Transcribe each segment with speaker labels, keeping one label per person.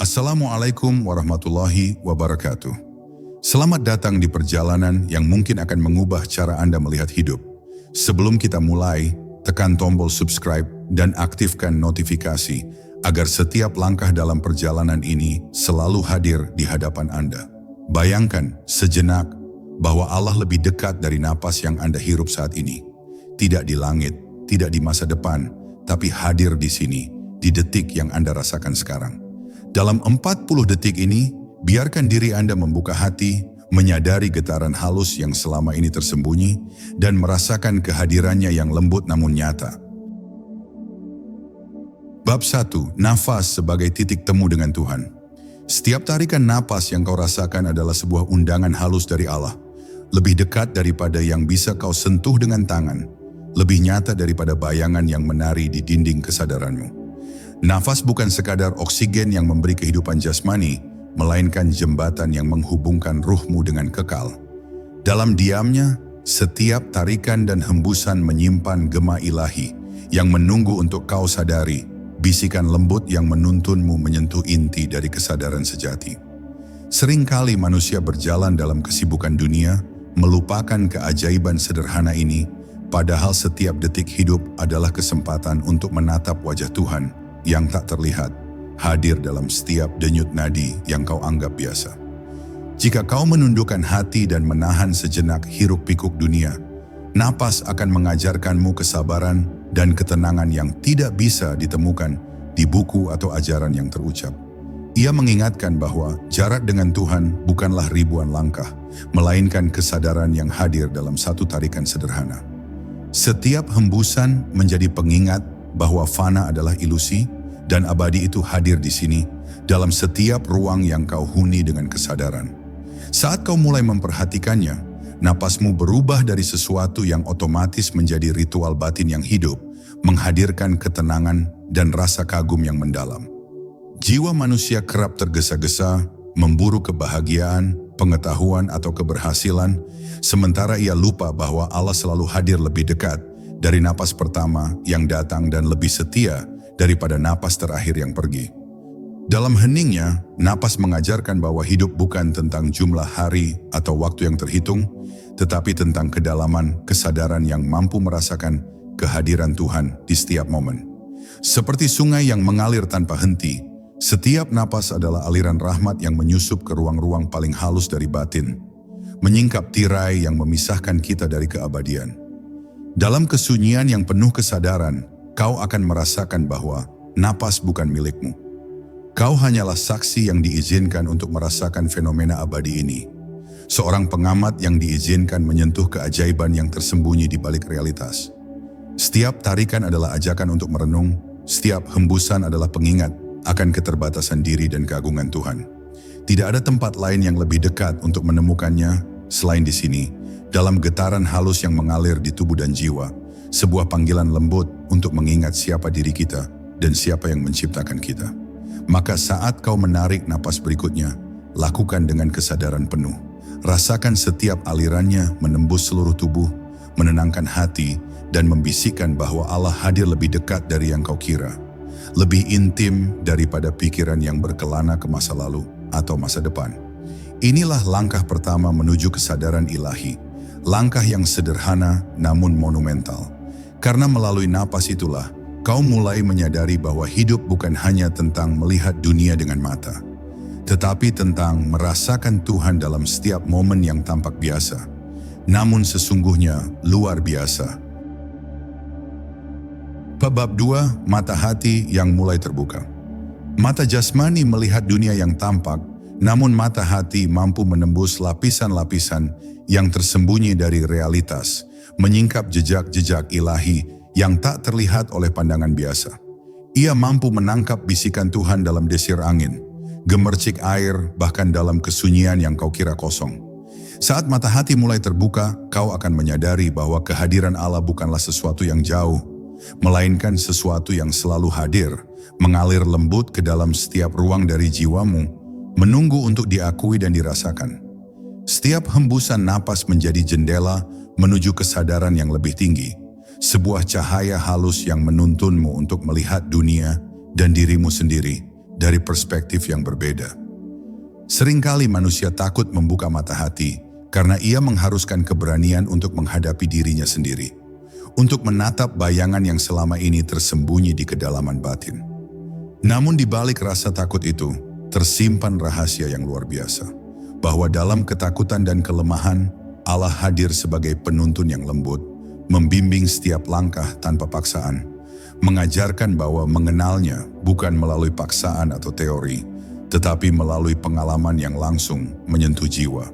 Speaker 1: Assalamualaikum warahmatullahi wabarakatuh. Selamat datang di perjalanan yang mungkin akan mengubah cara Anda melihat hidup. Sebelum kita mulai, tekan tombol subscribe dan aktifkan notifikasi agar setiap langkah dalam perjalanan ini selalu hadir di hadapan Anda. Bayangkan sejenak bahwa Allah lebih dekat dari napas yang Anda hirup saat ini. Tidak di langit, tidak di masa depan, tapi hadir di sini, di detik yang Anda rasakan sekarang. Dalam 40 detik ini, biarkan diri Anda membuka hati, menyadari getaran halus yang selama ini tersembunyi, dan merasakan kehadirannya yang lembut namun nyata. Bab 1. Nafas sebagai titik temu dengan Tuhan. Setiap tarikan napas yang kau rasakan adalah sebuah undangan halus dari Allah. Lebih dekat daripada yang bisa kau sentuh dengan tangan, lebih nyata daripada bayangan yang menari di dinding kesadaranmu. Nafas bukan sekadar oksigen yang memberi kehidupan jasmani, melainkan jembatan yang menghubungkan ruhmu dengan kekal. Dalam diamnya, setiap tarikan dan hembusan menyimpan gema ilahi yang menunggu untuk kau sadari, bisikan lembut yang menuntunmu menyentuh inti dari kesadaran sejati. Seringkali manusia berjalan dalam kesibukan dunia, melupakan keajaiban sederhana ini, padahal setiap detik hidup adalah kesempatan untuk menatap wajah Tuhan yang tak terlihat, hadir dalam setiap denyut nadi yang kau anggap biasa. Jika kau menundukkan hati dan menahan sejenak hiruk-pikuk dunia, napas akan mengajarkanmu kesabaran dan ketenangan yang tidak bisa ditemukan di buku atau ajaran yang terucap. Ia mengingatkan bahwa jarak dengan Tuhan bukanlah ribuan langkah, melainkan kesadaran yang hadir dalam satu tarikan sederhana. Setiap hembusan menjadi pengingat bahwa fana adalah ilusi dan abadi itu hadir di sini dalam setiap ruang yang kau huni dengan kesadaran. Saat kau mulai memperhatikannya, napasmu berubah dari sesuatu yang otomatis menjadi ritual batin yang hidup, menghadirkan ketenangan dan rasa kagum yang mendalam. Jiwa manusia kerap tergesa-gesa, memburu kebahagiaan, pengetahuan atau keberhasilan, sementara ia lupa bahwa Allah selalu hadir lebih dekat dari napas pertama yang datang dan lebih setia daripada napas terakhir yang pergi. Dalam heningnya, napas mengajarkan bahwa hidup bukan tentang jumlah hari atau waktu yang terhitung, tetapi tentang kedalaman kesadaran yang mampu merasakan kehadiran Tuhan di setiap momen. Seperti sungai yang mengalir tanpa henti, setiap napas adalah aliran rahmat yang menyusup ke ruang-ruang paling halus dari batin, menyingkap tirai yang memisahkan kita dari keabadian. Dalam kesunyian yang penuh kesadaran, kau akan merasakan bahwa napas bukan milikmu. Kau hanyalah saksi yang diizinkan untuk merasakan fenomena abadi ini. Seorang pengamat yang diizinkan menyentuh keajaiban yang tersembunyi di balik realitas. Setiap tarikan adalah ajakan untuk merenung, setiap hembusan adalah pengingat akan keterbatasan diri dan keagungan Tuhan. Tidak ada tempat lain yang lebih dekat untuk menemukannya selain di sini. Dalam getaran halus yang mengalir di tubuh dan jiwa, sebuah panggilan lembut untuk mengingat siapa diri kita dan siapa yang menciptakan kita. Maka saat kau menarik napas berikutnya, lakukan dengan kesadaran penuh. Rasakan setiap alirannya menembus seluruh tubuh, menenangkan hati, dan membisikkan bahwa Allah hadir lebih dekat dari yang kau kira. Lebih intim daripada pikiran yang berkelana ke masa lalu atau masa depan. Inilah langkah pertama menuju kesadaran ilahi. Langkah yang sederhana namun monumental. Karena melalui napas itulah, kau mulai menyadari bahwa hidup bukan hanya tentang melihat dunia dengan mata, tetapi tentang merasakan Tuhan dalam setiap momen yang tampak biasa, namun sesungguhnya luar biasa. Bab 2. Mata hati yang mulai terbuka. Mata jasmani melihat dunia yang tampak, namun mata hati mampu menembus lapisan-lapisan yang tersembunyi dari realitas, menyingkap jejak-jejak ilahi yang tak terlihat oleh pandangan biasa. Ia mampu menangkap bisikan Tuhan dalam desir angin, gemercik air, bahkan dalam kesunyian yang kau kira kosong. Saat mata hati mulai terbuka, kau akan menyadari bahwa kehadiran Allah bukanlah sesuatu yang jauh, melainkan sesuatu yang selalu hadir, mengalir lembut ke dalam setiap ruang dari jiwamu, menunggu untuk diakui dan dirasakan. Setiap hembusan napas menjadi jendela menuju kesadaran yang lebih tinggi, sebuah cahaya halus yang menuntunmu untuk melihat dunia dan dirimu sendiri dari perspektif yang berbeda. Seringkali manusia takut membuka mata hati karena ia mengharuskan keberanian untuk menghadapi dirinya sendiri, untuk menatap bayangan yang selama ini tersembunyi di kedalaman batin. Namun di balik rasa takut itu, tersimpan rahasia yang luar biasa, bahwa dalam ketakutan dan kelemahan, Allah hadir sebagai penuntun yang lembut, membimbing setiap langkah tanpa paksaan, mengajarkan bahwa mengenalnya bukan melalui paksaan atau teori, tetapi melalui pengalaman yang langsung menyentuh jiwa.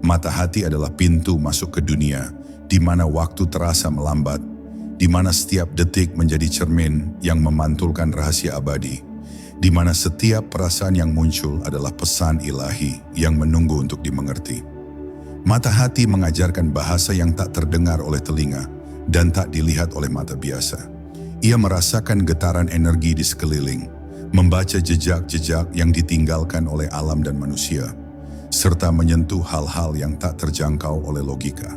Speaker 1: Mata hati adalah pintu masuk ke dunia, di mana waktu terasa melambat, di mana setiap detik menjadi cermin yang memantulkan rahasia abadi, di mana setiap perasaan yang muncul adalah pesan ilahi yang menunggu untuk dimengerti. Mata hati mengajarkan bahasa yang tak terdengar oleh telinga dan tak dilihat oleh mata biasa. Ia merasakan getaran energi di sekeliling, membaca jejak-jejak yang ditinggalkan oleh alam dan manusia, serta menyentuh hal-hal yang tak terjangkau oleh logika.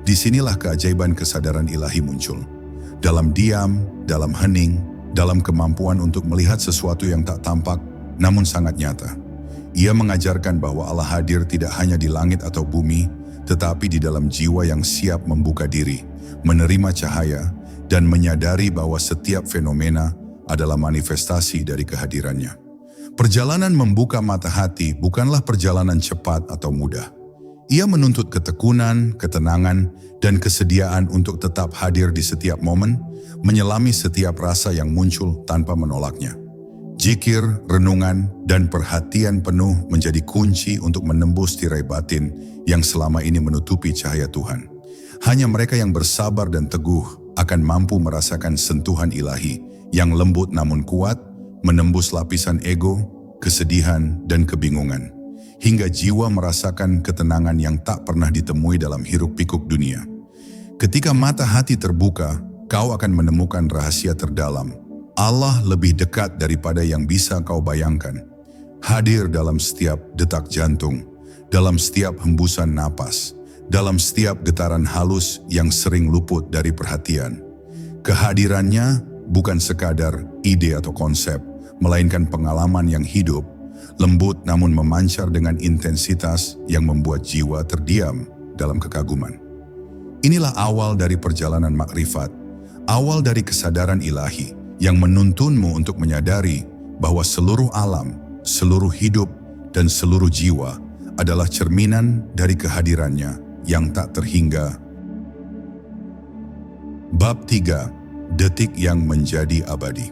Speaker 1: Disinilah keajaiban kesadaran ilahi muncul. Dalam diam, dalam hening, dalam kemampuan untuk melihat sesuatu yang tak tampak namun sangat nyata. Ia mengajarkan bahwa Allah hadir tidak hanya di langit atau bumi, tetapi di dalam jiwa yang siap membuka diri, menerima cahaya, dan menyadari bahwa setiap fenomena adalah manifestasi dari kehadirannya. Perjalanan membuka mata hati bukanlah perjalanan cepat atau mudah. Ia menuntut ketekunan, ketenangan, dan kesediaan untuk tetap hadir di setiap momen, menyelami setiap rasa yang muncul tanpa menolaknya. Zikir, renungan, dan perhatian penuh menjadi kunci untuk menembus tirai batin yang selama ini menutupi cahaya Tuhan. Hanya mereka yang bersabar dan teguh akan mampu merasakan sentuhan ilahi yang lembut namun kuat, menembus lapisan ego, kesedihan, dan kebingungan, hingga jiwa merasakan ketenangan yang tak pernah ditemui dalam hiruk-pikuk dunia. Ketika mata hati terbuka, kau akan menemukan rahasia terdalam. Allah lebih dekat daripada yang bisa kau bayangkan. Hadir dalam setiap detak jantung, dalam setiap hembusan napas, dalam setiap getaran halus yang sering luput dari perhatian. Kehadirannya bukan sekadar ide atau konsep, melainkan pengalaman yang hidup, lembut namun memancar dengan intensitas yang membuat jiwa terdiam dalam kekaguman. Inilah awal dari perjalanan makrifat, awal dari kesadaran ilahi yang menuntunmu untuk menyadari bahwa seluruh alam, seluruh hidup, dan seluruh jiwa adalah cerminan dari kehadirannya yang tak terhingga. Bab 3. Detik yang menjadi abadi.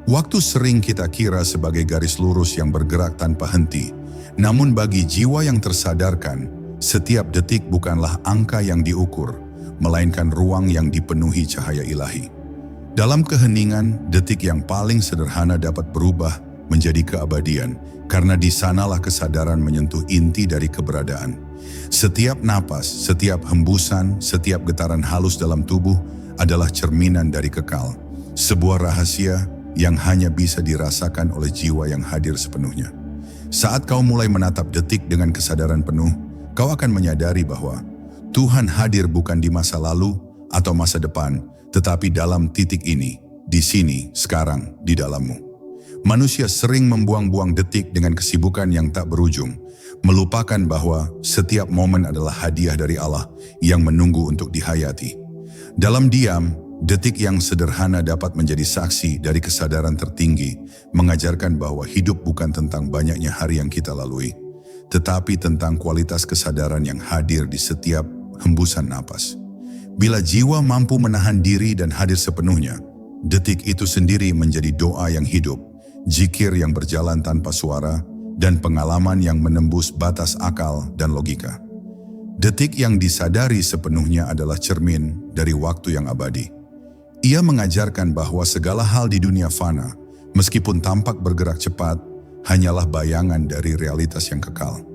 Speaker 1: Waktu sering kita kira sebagai garis lurus yang bergerak tanpa henti, namun bagi jiwa yang tersadarkan, setiap detik bukanlah angka yang diukur, melainkan ruang yang dipenuhi cahaya ilahi. Dalam keheningan, detik yang paling sederhana dapat berubah menjadi keabadian, karena di sanalah kesadaran menyentuh inti dari keberadaan. Setiap napas, setiap hembusan, setiap getaran halus dalam tubuh adalah cerminan dari kekal, sebuah rahasia yang hanya bisa dirasakan oleh jiwa yang hadir sepenuhnya. Saat kau mulai menatap detik dengan kesadaran penuh, kau akan menyadari bahwa Tuhan hadir bukan di masa lalu atau masa depan, tetapi dalam titik ini, di sini, sekarang, di dalammu. Manusia sering membuang-buang detik dengan kesibukan yang tak berujung, melupakan bahwa setiap momen adalah hadiah dari Allah yang menunggu untuk dihayati. Dalam diam, detik yang sederhana dapat menjadi saksi dari kesadaran tertinggi, mengajarkan bahwa hidup bukan tentang banyaknya hari yang kita lalui, tetapi tentang kualitas kesadaran yang hadir di setiap hembusan napas. Bila jiwa mampu menahan diri dan hadir sepenuhnya, detik itu sendiri menjadi doa yang hidup, zikir yang berjalan tanpa suara, dan pengalaman yang menembus batas akal dan logika. Detik yang disadari sepenuhnya adalah cermin dari waktu yang abadi. Ia mengajarkan bahwa segala hal di dunia fana, meskipun tampak bergerak cepat, hanyalah bayangan dari realitas yang kekal.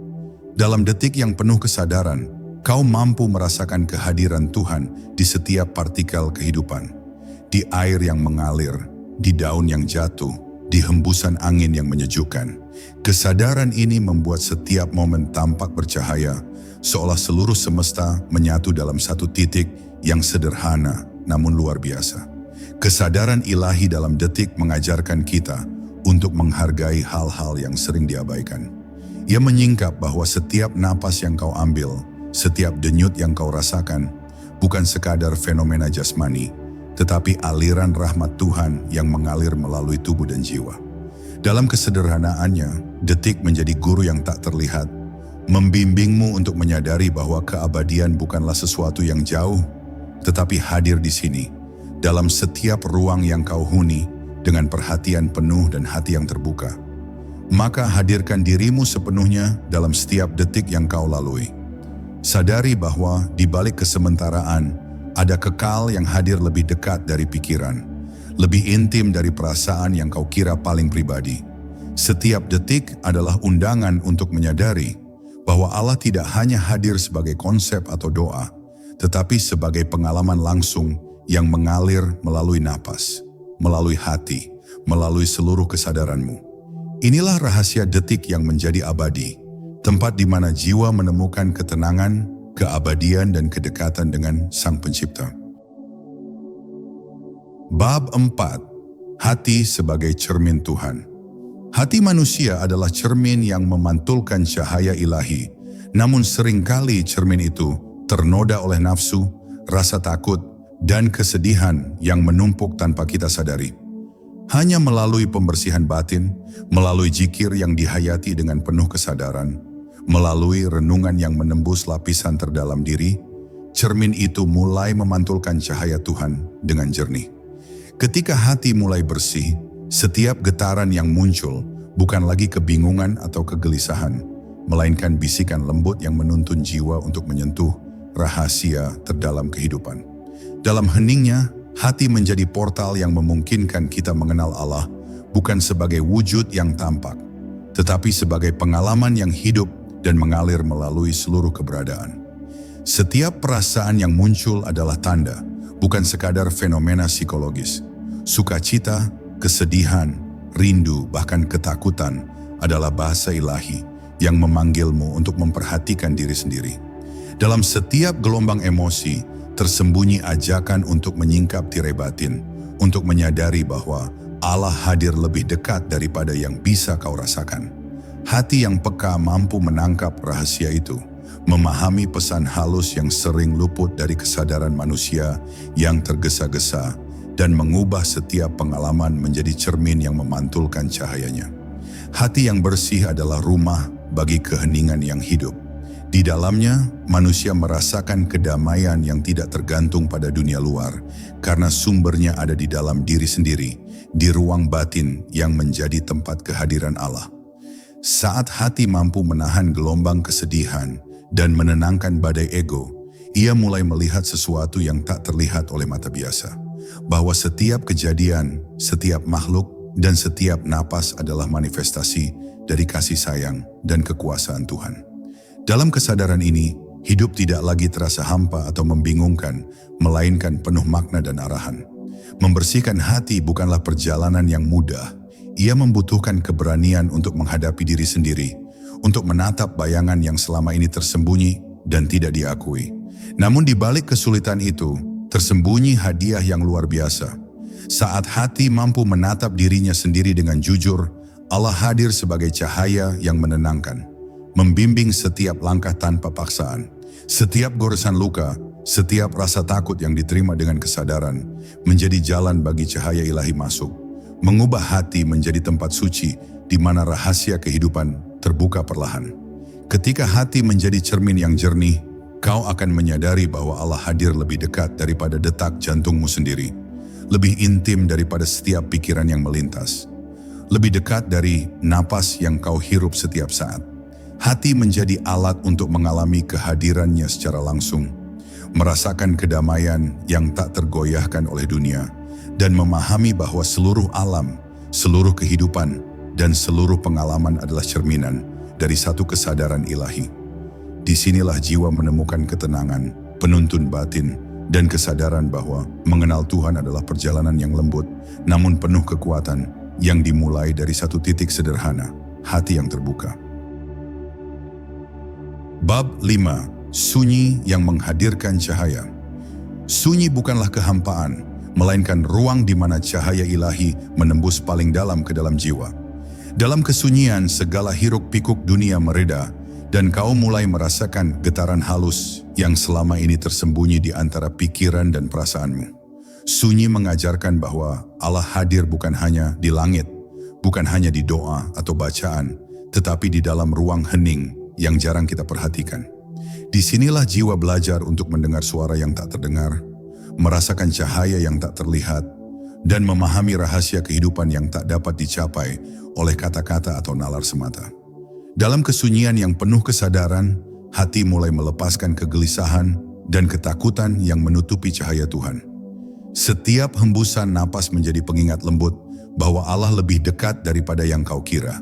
Speaker 1: Dalam detik yang penuh kesadaran, kau mampu merasakan kehadiran Tuhan di setiap partikel kehidupan, di air yang mengalir, di daun yang jatuh, di hembusan angin yang menyejukkan. Kesadaran ini membuat setiap momen tampak bercahaya, seolah seluruh semesta menyatu dalam satu titik yang sederhana namun luar biasa. Kesadaran ilahi dalam detik mengajarkan kita untuk menghargai hal-hal yang sering diabaikan. Ia menyingkap bahwa setiap napas yang kau ambil, setiap denyut yang kau rasakan, bukan sekadar fenomena jasmani, tetapi aliran rahmat Tuhan yang mengalir melalui tubuh dan jiwa. Dalam kesederhanaannya, detik menjadi guru yang tak terlihat, membimbingmu untuk menyadari bahwa keabadian bukanlah sesuatu yang jauh, tetapi hadir di sini, dalam setiap ruang yang kau huni, dengan perhatian penuh dan hati yang terbuka. Maka hadirkan dirimu sepenuhnya dalam setiap detik yang kau lalui. Sadari bahwa di balik kesementaraan, ada kekal yang hadir lebih dekat dari pikiran, lebih intim dari perasaan yang kau kira paling pribadi. Setiap detik adalah undangan untuk menyadari bahwa Allah tidak hanya hadir sebagai konsep atau doa, tetapi sebagai pengalaman langsung yang mengalir melalui napas, melalui hati, melalui seluruh kesadaranmu. Inilah rahasia detik yang menjadi abadi, tempat di mana jiwa menemukan ketenangan, keabadian dan kedekatan dengan Sang Pencipta. Bab 4. Hati sebagai cermin Tuhan. Hati manusia adalah cermin yang memantulkan cahaya ilahi, namun seringkali cermin itu ternoda oleh nafsu, rasa takut, dan kesedihan yang menumpuk tanpa kita sadari. Hanya melalui pembersihan batin, melalui zikir yang dihayati dengan penuh kesadaran, melalui renungan yang menembus lapisan terdalam diri, cermin itu mulai memantulkan cahaya Tuhan dengan jernih. Ketika hati mulai bersih, setiap getaran yang muncul bukan lagi kebingungan atau kegelisahan, melainkan bisikan lembut yang menuntun jiwa untuk menyentuh rahasia terdalam kehidupan. Dalam heningnya, hati menjadi portal yang memungkinkan kita mengenal Allah bukan sebagai wujud yang tampak, tetapi sebagai pengalaman yang hidup dan mengalir melalui seluruh keberadaan. Setiap perasaan yang muncul adalah tanda, bukan sekadar fenomena psikologis. Sukacita, kesedihan, rindu, bahkan ketakutan adalah bahasa ilahi yang memanggilmu untuk memperhatikan diri sendiri. Dalam setiap gelombang emosi, tersembunyi ajakan untuk menyingkap tirai batin, untuk menyadari bahwa Allah hadir lebih dekat daripada yang bisa kau rasakan. Hati yang peka mampu menangkap rahasia itu, memahami pesan halus yang sering luput dari kesadaran manusia yang tergesa-gesa, dan mengubah setiap pengalaman menjadi cermin yang memantulkan cahayanya. Hati yang bersih adalah rumah bagi keheningan yang hidup. Di dalamnya, manusia merasakan kedamaian yang tidak tergantung pada dunia luar, karena sumbernya ada di dalam diri sendiri, di ruang batin yang menjadi tempat kehadiran Allah. Saat hati mampu menahan gelombang kesedihan dan menenangkan badai ego, ia mulai melihat sesuatu yang tak terlihat oleh mata biasa, bahwa setiap kejadian, setiap makhluk, dan setiap napas adalah manifestasi dari kasih sayang dan kekuasaan Tuhan. Dalam kesadaran ini, hidup tidak lagi terasa hampa atau membingungkan, melainkan penuh makna dan arahan. Membersihkan hati bukanlah perjalanan yang mudah. Ia membutuhkan keberanian untuk menghadapi diri sendiri, untuk menatap bayangan yang selama ini tersembunyi dan tidak diakui. Namun di balik kesulitan itu, tersembunyi hadiah yang luar biasa. Saat hati mampu menatap dirinya sendiri dengan jujur, Allah hadir sebagai cahaya yang menenangkan, membimbing setiap langkah tanpa paksaan. Setiap goresan luka, setiap rasa takut yang diterima dengan kesadaran, menjadi jalan bagi cahaya ilahi masuk, mengubah hati menjadi tempat suci di mana rahasia kehidupan terbuka perlahan. Ketika hati menjadi cermin yang jernih, kau akan menyadari bahwa Allah hadir lebih dekat daripada detak jantungmu sendiri, lebih intim daripada setiap pikiran yang melintas, lebih dekat dari napas yang kau hirup setiap saat. Hati menjadi alat untuk mengalami kehadirannya secara langsung, merasakan kedamaian yang tak tergoyahkan oleh dunia, dan memahami bahwa seluruh alam, seluruh kehidupan, dan seluruh pengalaman adalah cerminan dari satu kesadaran ilahi. Disinilah jiwa menemukan ketenangan, penuntun batin, dan kesadaran bahwa mengenal Tuhan adalah perjalanan yang lembut, namun penuh kekuatan, yang dimulai dari satu titik sederhana, hati yang terbuka. Bab 5. Sunyi yang menghadirkan cahaya. Sunyi bukanlah kehampaan, melainkan ruang di mana cahaya ilahi menembus paling dalam ke dalam jiwa. Dalam kesunyian, segala hiruk-pikuk dunia mereda, dan kau mulai merasakan getaran halus yang selama ini tersembunyi di antara pikiran dan perasaanmu. Sunyi mengajarkan bahwa Allah hadir bukan hanya di langit, bukan hanya di doa atau bacaan, tetapi di dalam ruang hening yang jarang kita perhatikan. Disinilah jiwa belajar untuk mendengar suara yang tak terdengar, merasakan cahaya yang tak terlihat, dan memahami rahasia kehidupan yang tak dapat dicapai oleh kata-kata atau nalar semata. Dalam kesunyian yang penuh kesadaran, hati mulai melepaskan kegelisahan dan ketakutan yang menutupi cahaya Tuhan. Setiap hembusan napas menjadi pengingat lembut bahwa Allah lebih dekat daripada yang kau kira,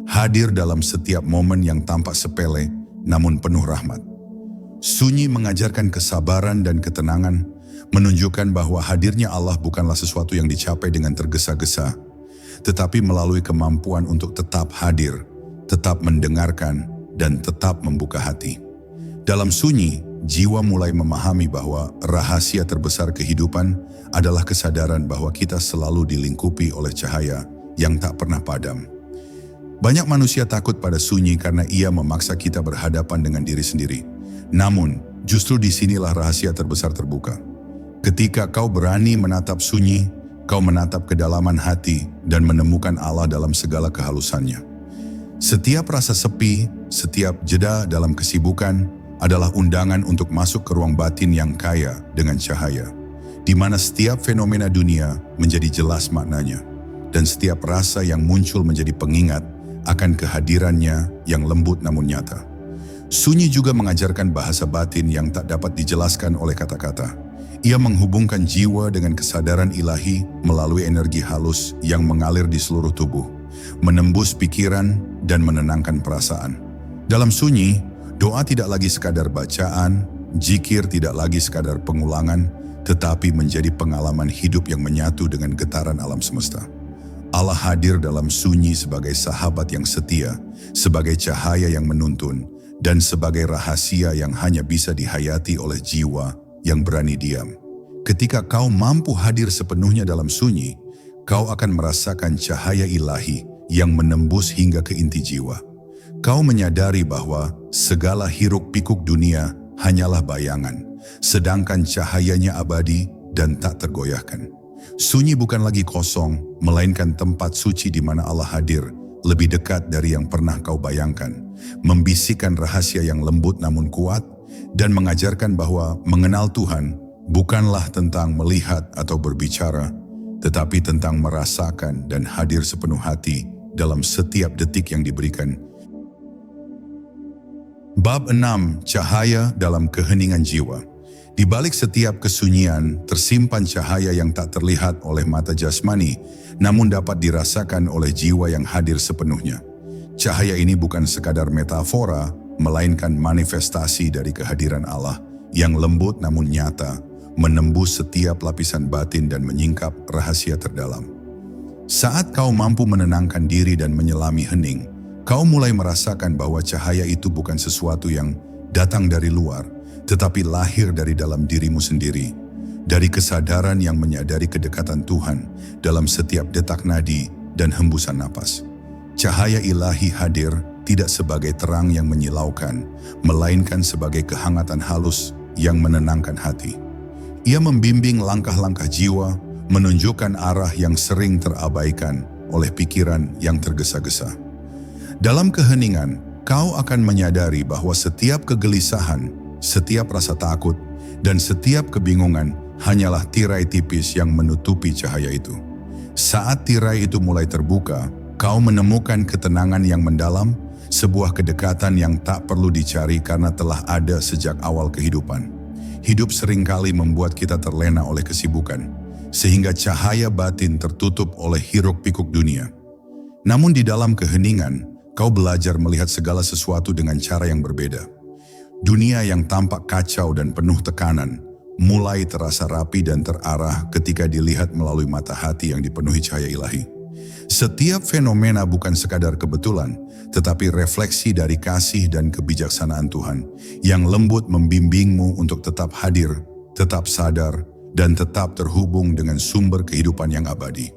Speaker 1: hadir dalam setiap momen yang tampak sepele namun penuh rahmat. Sunyi mengajarkan kesabaran dan ketenangan, menunjukkan bahwa hadirnya Allah bukanlah sesuatu yang dicapai dengan tergesa-gesa, tetapi melalui kemampuan untuk tetap hadir, tetap mendengarkan, dan tetap membuka hati. Dalam sunyi, jiwa mulai memahami bahwa rahasia terbesar kehidupan adalah kesadaran bahwa kita selalu dilingkupi oleh cahaya yang tak pernah padam. Banyak manusia takut pada sunyi karena ia memaksa kita berhadapan dengan diri sendiri. Namun, justru disinilah rahasia terbesar terbuka. Ketika kau berani menatap sunyi, kau menatap kedalaman hati dan menemukan Allah dalam segala kehalusannya. Setiap rasa sepi, setiap jeda dalam kesibukan adalah undangan untuk masuk ke ruang batin yang kaya dengan cahaya, di mana setiap fenomena dunia menjadi jelas maknanya, dan setiap rasa yang muncul menjadi pengingat akan kehadirannya yang lembut namun nyata. Sunyi juga mengajarkan bahasa batin yang tak dapat dijelaskan oleh kata-kata. Ia menghubungkan jiwa dengan kesadaran ilahi melalui energi halus yang mengalir di seluruh tubuh, menembus pikiran dan menenangkan perasaan. Dalam sunyi, doa tidak lagi sekadar bacaan, zikir tidak lagi sekadar pengulangan, tetapi menjadi pengalaman hidup yang menyatu dengan getaran alam semesta. Allah hadir dalam sunyi sebagai sahabat yang setia, sebagai cahaya yang menuntun, dan sebagai rahasia yang hanya bisa dihayati oleh jiwa yang berani diam. Ketika kau mampu hadir sepenuhnya dalam sunyi, kau akan merasakan cahaya ilahi yang menembus hingga ke inti jiwa. Kau menyadari bahwa segala hiruk-pikuk dunia hanyalah bayangan, sedangkan cahayanya abadi dan tak tergoyahkan. Sunyi bukan lagi kosong, melainkan tempat suci di mana Allah hadir, lebih dekat dari yang pernah kau bayangkan, membisikkan rahasia yang lembut namun kuat, dan mengajarkan bahwa mengenal Tuhan bukanlah tentang melihat atau berbicara, tetapi tentang merasakan dan hadir sepenuh hati dalam setiap detik yang diberikan. Bab 6. Cahaya dalam keheningan jiwa. Di balik setiap kesunyian, tersimpan cahaya yang tak terlihat oleh mata jasmani, namun dapat dirasakan oleh jiwa yang hadir sepenuhnya. Cahaya ini bukan sekadar metafora, melainkan manifestasi dari kehadiran Allah yang lembut namun nyata, menembus setiap lapisan batin dan menyingkap rahasia terdalam. Saat kau mampu menenangkan diri dan menyelami hening, kau mulai merasakan bahwa cahaya itu bukan sesuatu yang datang dari luar, tetapi lahir dari dalam dirimu sendiri, dari kesadaran yang menyadari kedekatan Tuhan dalam setiap detak nadi dan hembusan napas. Cahaya ilahi hadir tidak sebagai terang yang menyilaukan, melainkan sebagai kehangatan halus yang menenangkan hati. Ia membimbing langkah-langkah jiwa, menunjukkan arah yang sering terabaikan oleh pikiran yang tergesa-gesa. Dalam keheningan, kau akan menyadari bahwa setiap kegelisahan, setiap rasa takut, dan setiap kebingungan hanyalah tirai tipis yang menutupi cahaya itu. Saat tirai itu mulai terbuka, kau menemukan ketenangan yang mendalam, sebuah kedekatan yang tak perlu dicari karena telah ada sejak awal kehidupan. Hidup seringkali membuat kita terlena oleh kesibukan, sehingga cahaya batin tertutup oleh hiruk-pikuk dunia. Namun di dalam keheningan, kau belajar melihat segala sesuatu dengan cara yang berbeda. Dunia yang tampak kacau dan penuh tekanan mulai terasa rapi dan terarah ketika dilihat melalui mata hati yang dipenuhi cahaya ilahi. Setiap fenomena bukan sekadar kebetulan, tetapi refleksi dari kasih dan kebijaksanaan Tuhan yang lembut membimbingmu untuk tetap hadir, tetap sadar, dan tetap terhubung dengan sumber kehidupan yang abadi.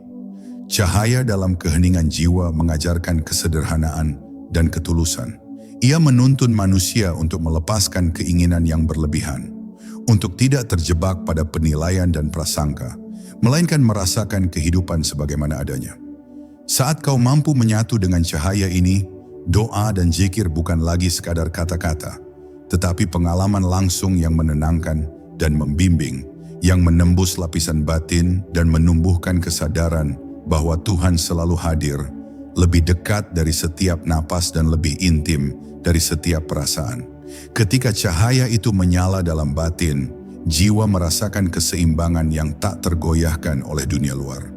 Speaker 1: Cahaya dalam keheningan jiwa mengajarkan kesederhanaan dan ketulusan. Ia menuntun manusia untuk melepaskan keinginan yang berlebihan, untuk tidak terjebak pada penilaian dan prasangka, melainkan merasakan kehidupan sebagaimana adanya. Saat kau mampu menyatu dengan cahaya ini, doa dan zikir bukan lagi sekadar kata-kata, tetapi pengalaman langsung yang menenangkan dan membimbing, yang menembus lapisan batin dan menumbuhkan kesadaran bahwa Tuhan selalu hadir, lebih dekat dari setiap napas dan lebih intim dari setiap perasaan. Ketika cahaya itu menyala dalam batin, jiwa merasakan keseimbangan yang tak tergoyahkan oleh dunia luar.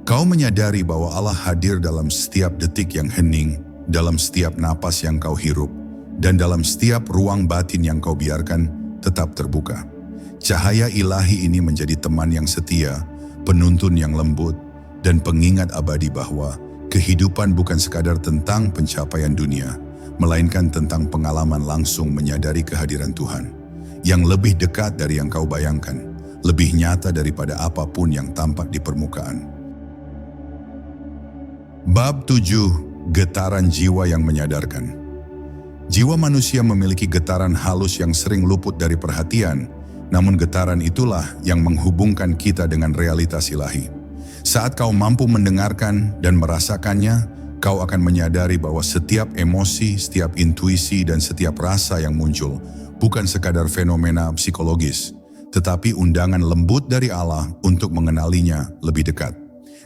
Speaker 1: Kau menyadari bahwa Allah hadir dalam setiap detik yang hening, dalam setiap napas yang kau hirup, dan dalam setiap ruang batin yang kau biarkan tetap terbuka. Cahaya ilahi ini menjadi teman yang setia, penuntun yang lembut, dan pengingat abadi bahwa kehidupan bukan sekadar tentang pencapaian dunia, melainkan tentang pengalaman langsung menyadari kehadiran Tuhan, yang lebih dekat dari yang kau bayangkan, lebih nyata daripada apapun yang tampak di permukaan. Bab 7. Getaran jiwa yang menyadarkan. Jiwa manusia memiliki getaran halus yang sering luput dari perhatian, namun getaran itulah yang menghubungkan kita dengan realitas ilahi. Saat kau mampu mendengarkan dan merasakannya, kau akan menyadari bahwa setiap emosi, setiap intuisi, dan setiap rasa yang muncul bukan sekadar fenomena psikologis, tetapi undangan lembut dari Allah untuk mengenalinya lebih dekat.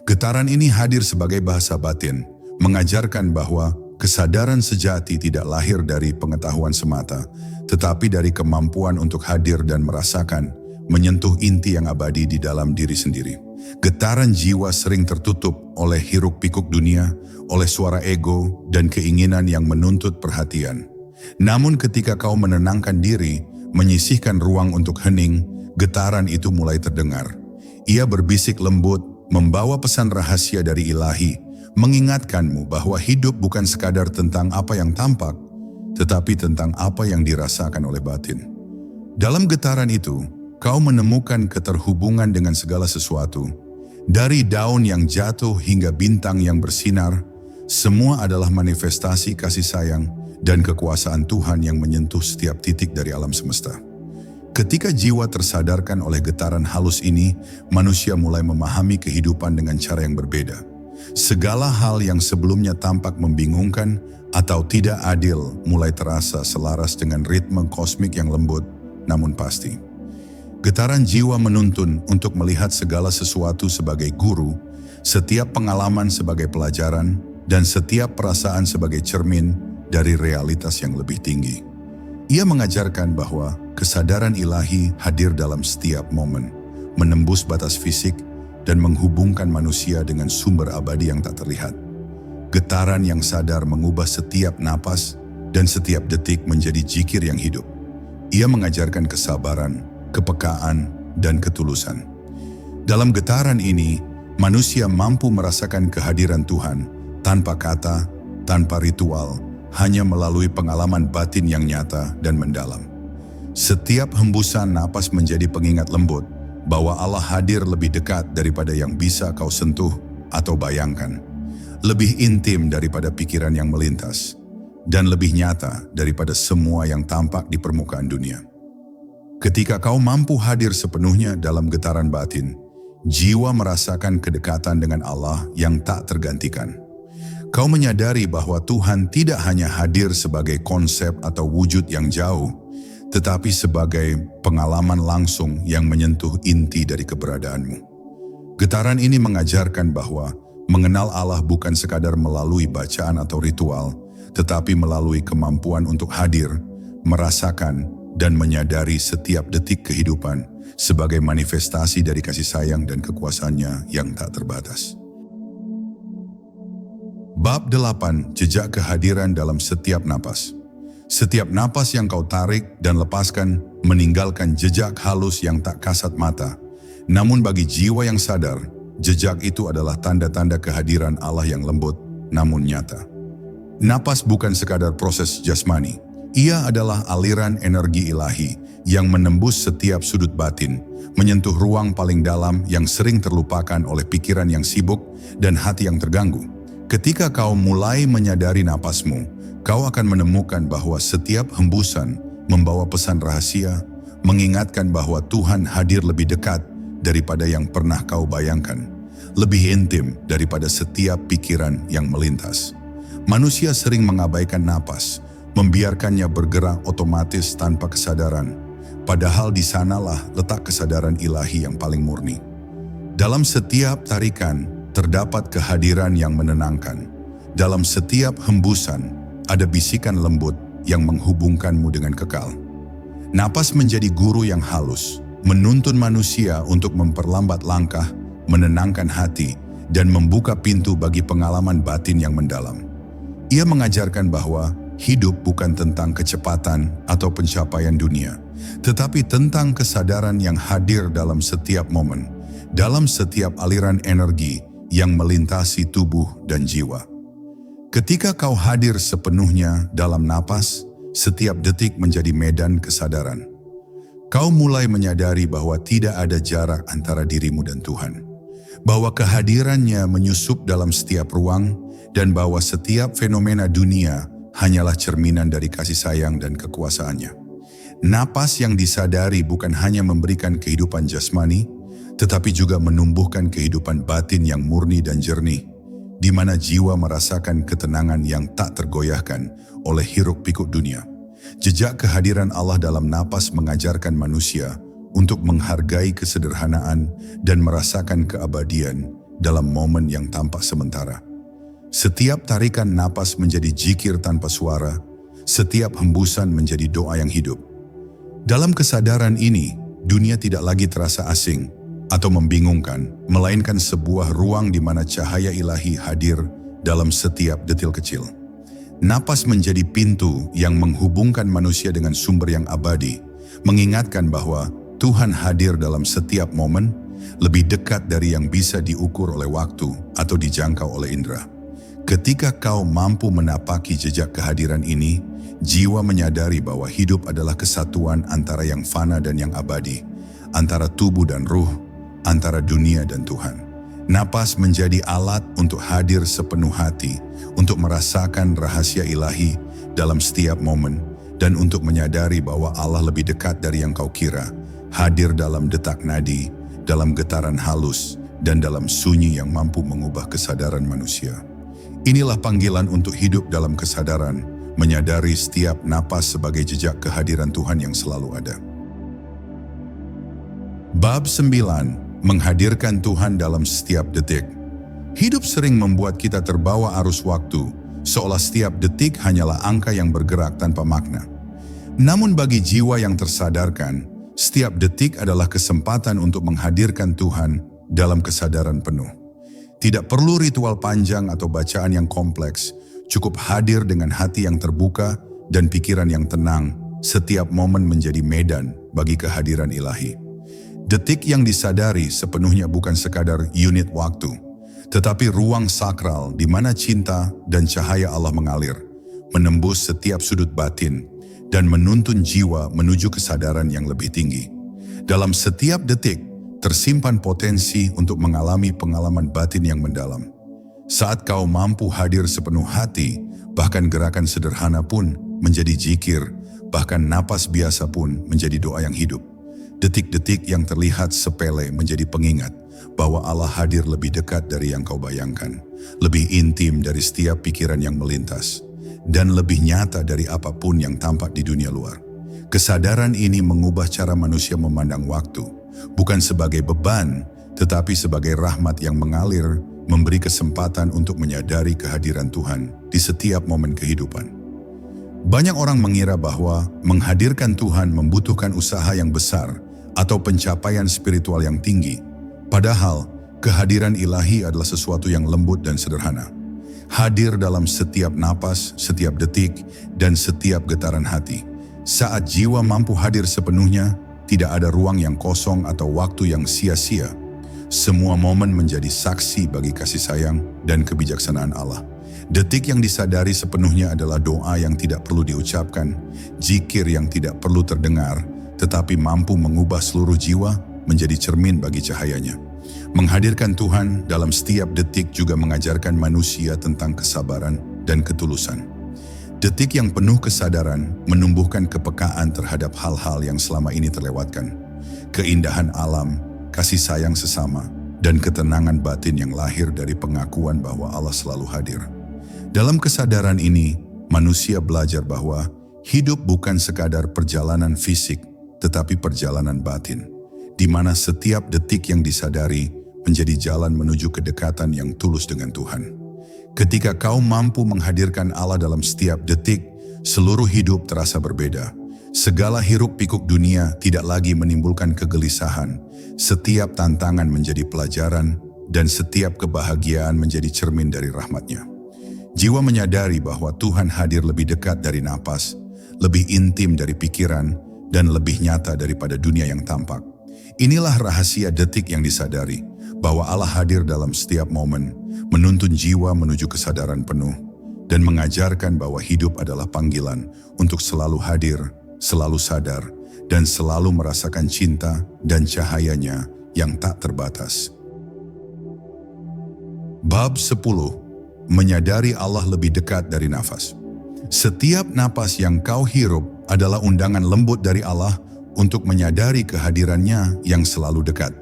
Speaker 1: Getaran ini hadir sebagai bahasa batin, mengajarkan bahwa kesadaran sejati tidak lahir dari pengetahuan semata, tetapi dari kemampuan untuk hadir dan merasakan, menyentuh inti yang abadi di dalam diri sendiri. Getaran jiwa sering tertutup oleh hiruk-pikuk dunia, oleh suara ego dan keinginan yang menuntut perhatian. Namun ketika kau menenangkan diri, menyisihkan ruang untuk hening, getaran itu mulai terdengar. Ia berbisik lembut, membawa pesan rahasia dari ilahi, mengingatkanmu bahwa hidup bukan sekadar tentang apa yang tampak, tetapi tentang apa yang dirasakan oleh batin. Dalam getaran itu, kau menemukan keterhubungan dengan segala sesuatu. Dari daun yang jatuh hingga bintang yang bersinar, semua adalah manifestasi kasih sayang dan kekuasaan Tuhan yang menyentuh setiap titik dari alam semesta. Ketika jiwa tersadarkan oleh getaran halus ini, manusia mulai memahami kehidupan dengan cara yang berbeda. Segala hal yang sebelumnya tampak membingungkan atau tidak adil mulai terasa selaras dengan ritme kosmik yang lembut, namun pasti. Getaran jiwa menuntun untuk melihat segala sesuatu sebagai guru, setiap pengalaman sebagai pelajaran, dan setiap perasaan sebagai cermin dari realitas yang lebih tinggi. Ia mengajarkan bahwa kesadaran ilahi hadir dalam setiap momen, menembus batas fisik, dan menghubungkan manusia dengan sumber abadi yang tak terlihat. Getaran yang sadar mengubah setiap napas dan setiap detik menjadi zikir yang hidup. Ia mengajarkan kesabaran, kepekaan, dan ketulusan. Dalam getaran ini, manusia mampu merasakan kehadiran Tuhan tanpa kata, tanpa ritual, hanya melalui pengalaman batin yang nyata dan mendalam. Setiap hembusan napas menjadi pengingat lembut bahwa Allah hadir lebih dekat daripada yang bisa kau sentuh atau bayangkan, lebih intim daripada pikiran yang melintas, dan lebih nyata daripada semua yang tampak di permukaan dunia. Ketika kau mampu hadir sepenuhnya dalam getaran batin, jiwa merasakan kedekatan dengan Allah yang tak tergantikan. Kau menyadari bahwa Tuhan tidak hanya hadir sebagai konsep atau wujud yang jauh, tetapi sebagai pengalaman langsung yang menyentuh inti dari keberadaanmu. Getaran ini mengajarkan bahwa mengenal Allah bukan sekadar melalui bacaan atau ritual, tetapi melalui kemampuan untuk hadir, merasakan, dan menyadari setiap detik kehidupan sebagai manifestasi dari kasih sayang dan kekuasaannya yang tak terbatas. Bab 8. Jejak kehadiran dalam setiap napas. Setiap napas yang kau tarik dan lepaskan meninggalkan jejak halus yang tak kasat mata. Namun bagi jiwa yang sadar, jejak itu adalah tanda-tanda kehadiran Allah yang lembut namun nyata. Napas bukan sekadar proses jasmani. Ia adalah aliran energi ilahi yang menembus setiap sudut batin, menyentuh ruang paling dalam yang sering terlupakan oleh pikiran yang sibuk dan hati yang terganggu. Ketika kau mulai menyadari napasmu, kau akan menemukan bahwa setiap hembusan membawa pesan rahasia, mengingatkan bahwa Tuhan hadir lebih dekat daripada yang pernah kau bayangkan, lebih intim daripada setiap pikiran yang melintas. Manusia sering mengabaikan napas, membiarkannya bergerak otomatis tanpa kesadaran, padahal di sanalah letak kesadaran ilahi yang paling murni. Dalam setiap tarikan terdapat kehadiran yang menenangkan. Dalam setiap hembusan ada bisikan lembut yang menghubungkanmu dengan kekal. Napas menjadi guru yang halus, menuntun manusia untuk memperlambat langkah, menenangkan hati, dan membuka pintu bagi pengalaman batin yang mendalam. Ia mengajarkan bahwa hidup bukan tentang kecepatan atau pencapaian dunia, tetapi tentang kesadaran yang hadir dalam setiap momen, dalam setiap aliran energi yang melintasi tubuh dan jiwa. Ketika kau hadir sepenuhnya dalam napas, setiap detik menjadi medan kesadaran. Kau mulai menyadari bahwa tidak ada jarak antara dirimu dan Tuhan, bahwa kehadirannya menyusup dalam setiap ruang, dan bahwa setiap fenomena dunia hanyalah cerminan dari kasih sayang dan kekuasaannya. Napas yang disadari bukan hanya memberikan kehidupan jasmani, tetapi juga menumbuhkan kehidupan batin yang murni dan jernih, di mana jiwa merasakan ketenangan yang tak tergoyahkan oleh hiruk-pikuk dunia. Jejak kehadiran Allah dalam napas mengajarkan manusia untuk menghargai kesederhanaan dan merasakan keabadian dalam momen yang tampak sementara. Setiap tarikan napas menjadi zikir tanpa suara, setiap hembusan menjadi doa yang hidup. Dalam kesadaran ini, dunia tidak lagi terasa asing atau membingungkan, melainkan sebuah ruang di mana cahaya ilahi hadir dalam setiap detil kecil. Napas menjadi pintu yang menghubungkan manusia dengan sumber yang abadi, mengingatkan bahwa Tuhan hadir dalam setiap momen, lebih dekat dari yang bisa diukur oleh waktu atau dijangkau oleh indera. Ketika kau mampu menapaki jejak kehadiran ini, jiwa menyadari bahwa hidup adalah kesatuan antara yang fana dan yang abadi, antara tubuh dan ruh, antara dunia dan Tuhan. Napas menjadi alat untuk hadir sepenuh hati, untuk merasakan rahasia ilahi dalam setiap momen, dan untuk menyadari bahwa Allah lebih dekat dari yang kau kira, hadir dalam detak nadi, dalam getaran halus, dan dalam sunyi yang mampu mengubah kesadaran manusia. Inilah panggilan untuk hidup dalam kesadaran, menyadari setiap napas sebagai jejak kehadiran Tuhan yang selalu ada. Bab 9. Menghadirkan Tuhan dalam setiap detik. Hidup sering membuat kita terbawa arus waktu, seolah setiap detik hanyalah angka yang bergerak tanpa makna. Namun bagi jiwa yang tersadarkan, setiap detik adalah kesempatan untuk menghadirkan Tuhan dalam kesadaran penuh. Tidak perlu ritual panjang atau bacaan yang kompleks, cukup hadir dengan hati yang terbuka dan pikiran yang tenang. Setiap momen menjadi medan bagi kehadiran ilahi. Detik yang disadari sepenuhnya bukan sekadar unit waktu, tetapi ruang sakral di mana cinta dan cahaya Allah mengalir, menembus setiap sudut batin, dan menuntun jiwa menuju kesadaran yang lebih tinggi. Dalam setiap detik, tersimpan potensi untuk mengalami pengalaman batin yang mendalam. Saat kau mampu hadir sepenuh hati, bahkan gerakan sederhana pun menjadi zikir, bahkan napas biasa pun menjadi doa yang hidup. Detik-detik yang terlihat sepele menjadi pengingat bahwa Allah hadir lebih dekat dari yang kau bayangkan, lebih intim dari setiap pikiran yang melintas, dan lebih nyata dari apapun yang tampak di dunia luar. Kesadaran ini mengubah cara manusia memandang waktu, bukan sebagai beban, tetapi sebagai rahmat yang mengalir, memberi kesempatan untuk menyadari kehadiran Tuhan di setiap momen kehidupan. Banyak orang mengira bahwa menghadirkan Tuhan membutuhkan usaha yang besar atau pencapaian spiritual yang tinggi. Padahal, kehadiran ilahi adalah sesuatu yang lembut dan sederhana. Hadir dalam setiap napas, setiap detik, dan setiap getaran hati. Saat jiwa mampu hadir sepenuhnya, tidak ada ruang yang kosong atau waktu yang sia-sia. Semua momen menjadi saksi bagi kasih sayang dan kebijaksanaan Allah. Detik yang disadari sepenuhnya adalah doa yang tidak perlu diucapkan, zikir yang tidak perlu terdengar, tetapi mampu mengubah seluruh jiwa menjadi cermin bagi cahayanya. Menghadirkan Tuhan dalam setiap detik juga mengajarkan manusia tentang kesabaran dan ketulusan. Detik yang penuh kesadaran menumbuhkan kepekaan terhadap hal-hal yang selama ini terlewatkan. Keindahan alam, kasih sayang sesama, dan ketenangan batin yang lahir dari pengakuan bahwa Allah selalu hadir. Dalam kesadaran ini, manusia belajar bahwa hidup bukan sekadar perjalanan fisik, tetapi perjalanan batin, di mana setiap detik yang disadari menjadi jalan menuju kedekatan yang tulus dengan Tuhan. Ketika kau mampu menghadirkan Allah dalam setiap detik, seluruh hidup terasa berbeda. Segala hiruk-pikuk dunia tidak lagi menimbulkan kegelisahan. Setiap tantangan menjadi pelajaran, dan setiap kebahagiaan menjadi cermin dari rahmat-Nya. Jiwa menyadari bahwa Tuhan hadir lebih dekat dari napas, lebih intim dari pikiran, dan lebih nyata daripada dunia yang tampak. Inilah rahasia detik yang disadari, bahwa Allah hadir dalam setiap momen, menuntun jiwa menuju kesadaran penuh, dan mengajarkan bahwa hidup adalah panggilan untuk selalu hadir, selalu sadar, dan selalu merasakan cinta dan cahayanya yang tak terbatas. Bab 10. Menyadari Allah lebih dekat dari nafas. Setiap napas yang kau hirup adalah undangan lembut dari Allah untuk menyadari kehadirannya yang selalu dekat.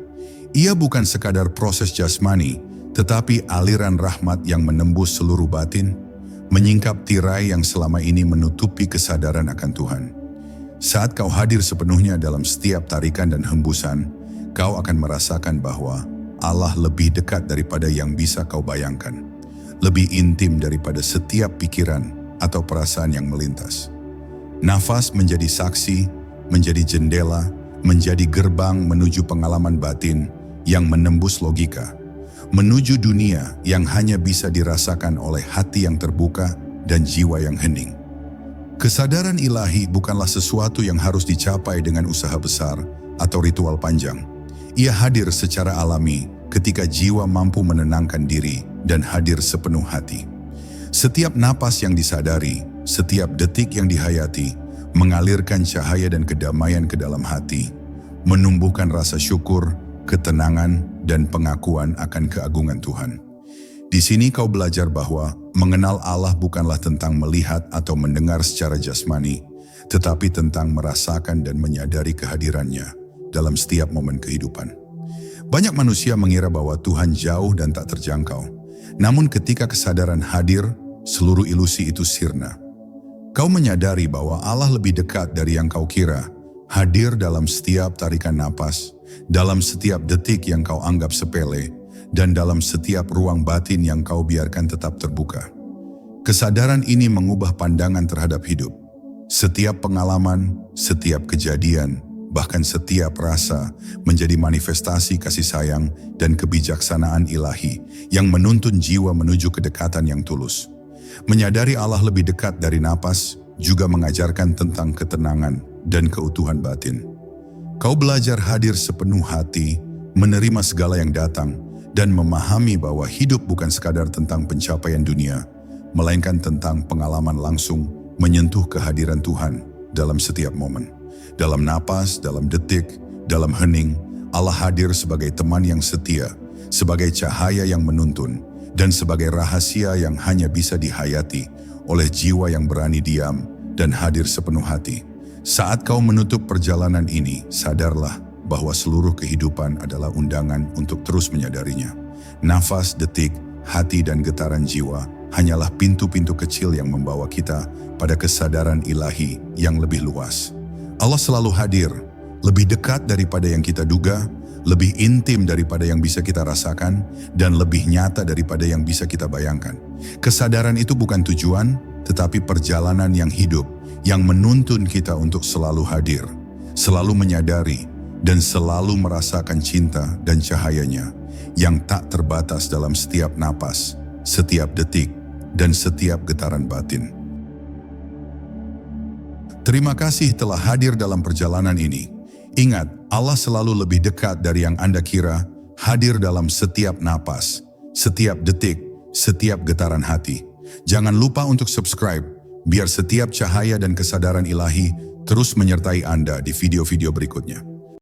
Speaker 1: Ia bukan sekadar proses jasmani, tetapi aliran rahmat yang menembus seluruh batin, menyingkap tirai yang selama ini menutupi kesadaran akan Tuhan. Saat kau hadir sepenuhnya dalam setiap tarikan dan hembusan, kau akan merasakan bahwa Allah lebih dekat daripada yang bisa kau bayangkan, lebih intim daripada setiap pikiran atau perasaan yang melintas. Nafas menjadi saksi, menjadi jendela, menjadi gerbang menuju pengalaman batin yang menembus logika, menuju dunia yang hanya bisa dirasakan oleh hati yang terbuka dan jiwa yang hening. Kesadaran ilahi bukanlah sesuatu yang harus dicapai dengan usaha besar atau ritual panjang. Ia hadir secara alami ketika jiwa mampu menenangkan diri dan hadir sepenuh hati. Setiap napas yang disadari, setiap detik yang dihayati, mengalirkan cahaya dan kedamaian ke dalam hati, menumbuhkan rasa syukur, ketenangan, dan pengakuan akan keagungan Tuhan. Di sini kau belajar bahwa mengenal Allah bukanlah tentang melihat atau mendengar secara jasmani, tetapi tentang merasakan dan menyadari kehadirannya dalam setiap momen kehidupan. Banyak manusia mengira bahwa Tuhan jauh dan tak terjangkau. Namun ketika kesadaran hadir, seluruh ilusi itu sirna. Kau menyadari bahwa Allah lebih dekat dari yang kau kira, hadir dalam setiap tarikan napas, dalam setiap detik yang kau anggap sepele, dan dalam setiap ruang batin yang kau biarkan tetap terbuka. Kesadaran ini mengubah pandangan terhadap hidup. Setiap pengalaman, setiap kejadian, bahkan setiap rasa menjadi manifestasi kasih sayang dan kebijaksanaan ilahi yang menuntun jiwa menuju kedekatan yang tulus. Menyadari Allah lebih dekat dari napas juga mengajarkan tentang ketenangan dan keutuhan batin. Kau belajar hadir sepenuh hati, menerima segala yang datang, dan memahami bahwa hidup bukan sekadar tentang pencapaian dunia, melainkan tentang pengalaman langsung menyentuh kehadiran Tuhan dalam setiap momen. Dalam napas, dalam detik, dalam hening, Allah hadir sebagai teman yang setia, sebagai cahaya yang menuntun, dan sebagai rahasia yang hanya bisa dihayati oleh jiwa yang berani diam dan hadir sepenuh hati. Saat kau menutup perjalanan ini, sadarlah bahwa seluruh kehidupan adalah undangan untuk terus menyadarinya. Nafas, detik, hati, dan getaran jiwa hanyalah pintu-pintu kecil yang membawa kita pada kesadaran ilahi yang lebih luas. Allah selalu hadir, lebih dekat daripada yang kita duga, lebih intim daripada yang bisa kita rasakan, dan lebih nyata daripada yang bisa kita bayangkan. Kesadaran itu bukan tujuan, tetapi perjalanan yang hidup, yang menuntun kita untuk selalu hadir, selalu menyadari, dan selalu merasakan cinta dan cahayanya yang tak terbatas dalam setiap napas, setiap detik, dan setiap getaran batin. Terima kasih telah hadir dalam perjalanan ini. Ingat, Allah selalu lebih dekat dari yang Anda kira, hadir dalam setiap napas, setiap detik, setiap getaran hati. Jangan lupa untuk subscribe, biar setiap cahaya dan kesadaran ilahi terus menyertai Anda di video-video berikutnya.